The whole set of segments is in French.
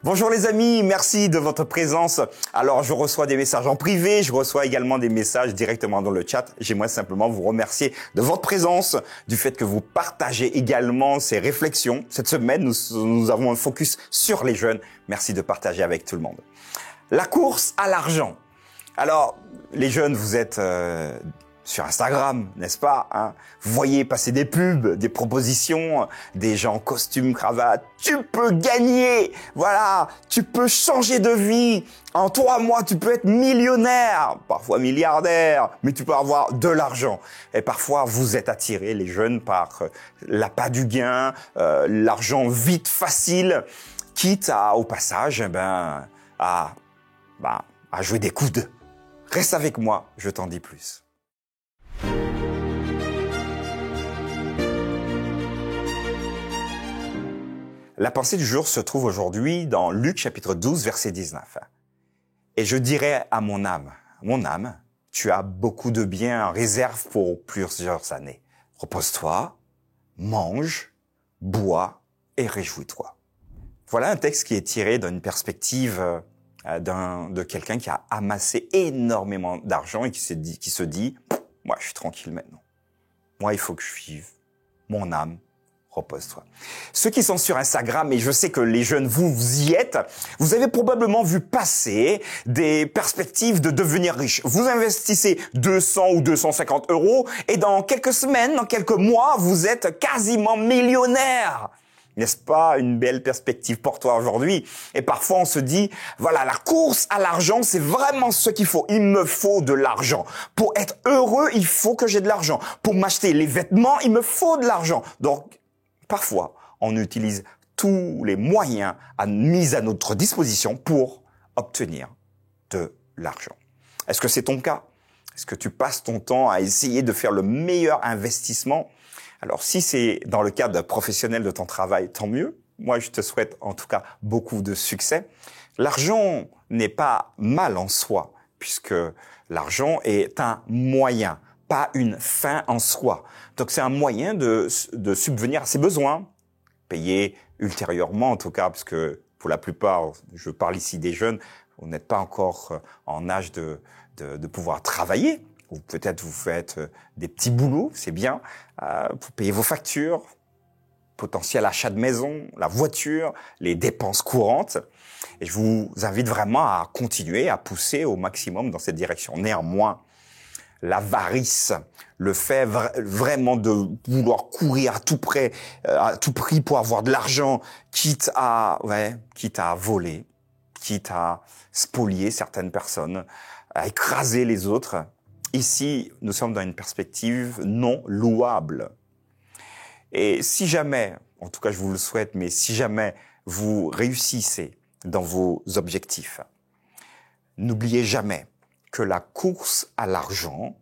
Bonjour les amis, merci de votre présence. Alors je reçois des messages en privé, je reçois également des messages directement dans le chat. J'aimerais simplement vous remercier de votre présence, du fait que vous partagez également ces réflexions. Cette semaine, nous avons un focus sur les jeunes. Merci de partager avec tout le monde. La course à l'argent. Alors les jeunes, vous êtes sur Instagram, n'est-ce pas, hein? Vous voyez passer des pubs, des propositions, des gens en costume, cravate. Tu peux gagner, voilà, tu peux changer de vie. En 3 mois, tu peux être millionnaire, parfois milliardaire, mais tu peux avoir de l'argent. Et parfois, vous êtes attirés, les jeunes, par l'appât du gain, l'argent vite, facile, quitte à, au passage, à jouer des coudes. Reste avec moi, je t'en dis plus. La pensée du jour se trouve aujourd'hui dans Luc chapitre 12, verset 19. Et je dirais à mon âme, tu as beaucoup de biens en réserve pour plusieurs années. Repose-toi, mange, bois et réjouis-toi. Voilà un texte qui est tiré d'une perspective de quelqu'un qui a amassé énormément d'argent et qui se dit, moi je suis tranquille maintenant. Moi il faut que je vive. Mon âme, repose-toi. Ceux qui sont sur Instagram, et je sais que les jeunes, vous y êtes, vous avez probablement vu passer des perspectives de devenir riche. Vous investissez 200 ou 250 euros et dans quelques semaines, dans quelques mois, vous êtes quasiment millionnaire. N'est-ce pas une belle perspective pour toi aujourd'hui? Et parfois on se dit, voilà, la course à l'argent, c'est vraiment ce qu'il faut. Il me faut de l'argent. Pour être heureux, il faut que j'ai de l'argent. Pour m'acheter les vêtements, il me faut de l'argent. Donc, parfois, on utilise tous les moyens mis à notre disposition pour obtenir de l'argent. Est-ce que c'est ton cas? Est-ce que tu passes ton temps à essayer de faire le meilleur investissement? Alors, si c'est dans le cadre professionnel de ton travail, tant mieux. Moi, je te souhaite en tout cas beaucoup de succès. L'argent n'est pas mal en soi, puisque l'argent est un moyen, pas une fin en soi. Donc, c'est un moyen de subvenir à ses besoins, payer ultérieurement en tout cas, parce que pour la plupart, je parle ici des jeunes, vous n'êtes pas encore en âge de pouvoir travailler. Ou peut-être vous faites des petits boulots, c'est bien, pour payer vos factures, potentiel achat de maison, la voiture, les dépenses courantes. Et je vous invite vraiment à continuer à pousser au maximum dans cette direction. Néanmoins, l'avarice, le fait vraiment de vouloir courir à tout prix pour avoir de l'argent, quitte à voler, quitte à spolier certaines personnes, à écraser les autres. Ici, nous sommes dans une perspective non louable. Et si jamais, en tout cas je vous le souhaite, mais si jamais vous réussissez dans vos objectifs, n'oubliez jamais que la course à l'argent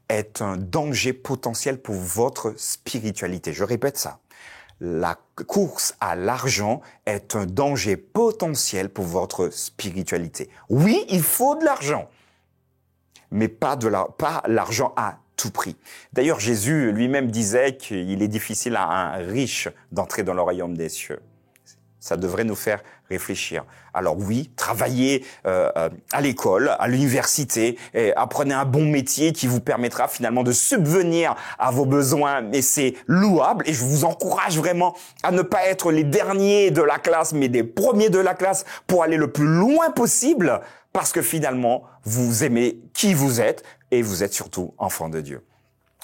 est un danger potentiel pour votre spiritualité. Je répète ça. La course à l'argent est un danger potentiel pour votre spiritualité. Oui, il faut de l'argent, mais pas l'argent à tout prix. D'ailleurs, Jésus lui-même disait qu'il est difficile à un riche d'entrer dans le royaume des cieux. Ça devrait nous faire réfléchir. Alors oui, travaillez à l'école, à l'université, et apprenez un bon métier qui vous permettra finalement de subvenir à vos besoins. Et c'est louable, et je vous encourage vraiment à ne pas être les derniers de la classe, mais des premiers de la classe pour aller le plus loin possible, parce que finalement, vous aimez qui vous êtes et vous êtes surtout enfant de Dieu.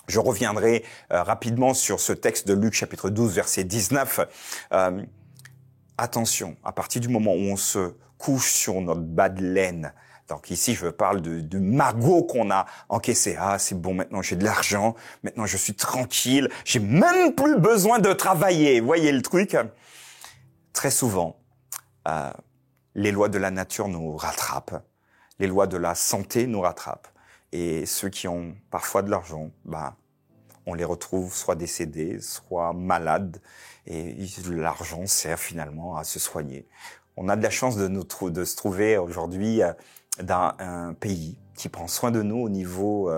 Je reviendrai rapidement sur ce texte de Luc chapitre 12, verset 19. Attention, à partir du moment où on se couche sur notre bas de laine, donc ici je parle de magot qu'on a encaissé. Ah, c'est bon, maintenant j'ai de l'argent, maintenant je suis tranquille, j'ai même plus besoin de travailler. Voyez le truc? Très souvent, les lois de la nature nous rattrapent, les lois de la santé nous rattrapent. Et ceux qui ont parfois de l'argent, on les retrouve soit décédés, soit malades. Et l'argent sert finalement à se soigner. On a de la chance de se trouver aujourd'hui dans un pays qui prend soin de nous au niveau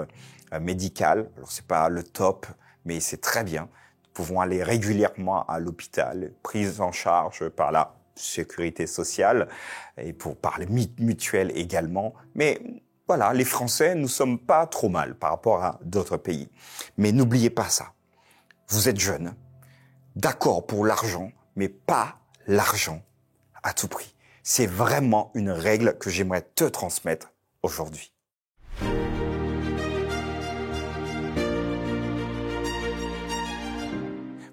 médical. Alors c'est pas le top, mais c'est très bien. Nous pouvons aller régulièrement à l'hôpital, prise en charge par la sécurité sociale et pour parler mutuelle également. Mais voilà, les Français, nous sommes pas trop mal par rapport à d'autres pays. Mais n'oubliez pas ça. Vous êtes jeune, d'accord pour l'argent, mais pas l'argent à tout prix. C'est vraiment une règle que j'aimerais te transmettre aujourd'hui.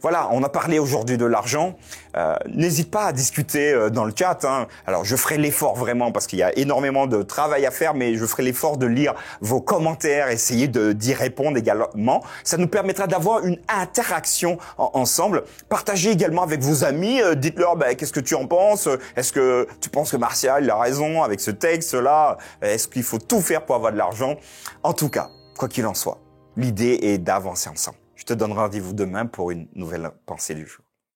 Voilà, on a parlé aujourd'hui de l'argent. N'hésite pas à discuter dans le chat. Alors, je ferai l'effort vraiment parce qu'il y a énormément de travail à faire, mais je ferai l'effort de lire vos commentaires, essayer d'y répondre également. Ça nous permettra d'avoir une interaction ensemble. Partagez également avec vos amis. Dites-leur qu'est-ce que tu en penses. Est-ce que tu penses que Martial il a raison avec ce texte-là? Est-ce qu'il faut tout faire pour avoir de l'argent? En tout cas, quoi qu'il en soit, l'idée est d'avancer ensemble. Je te donne rendez-vous demain pour une nouvelle pensée du jour.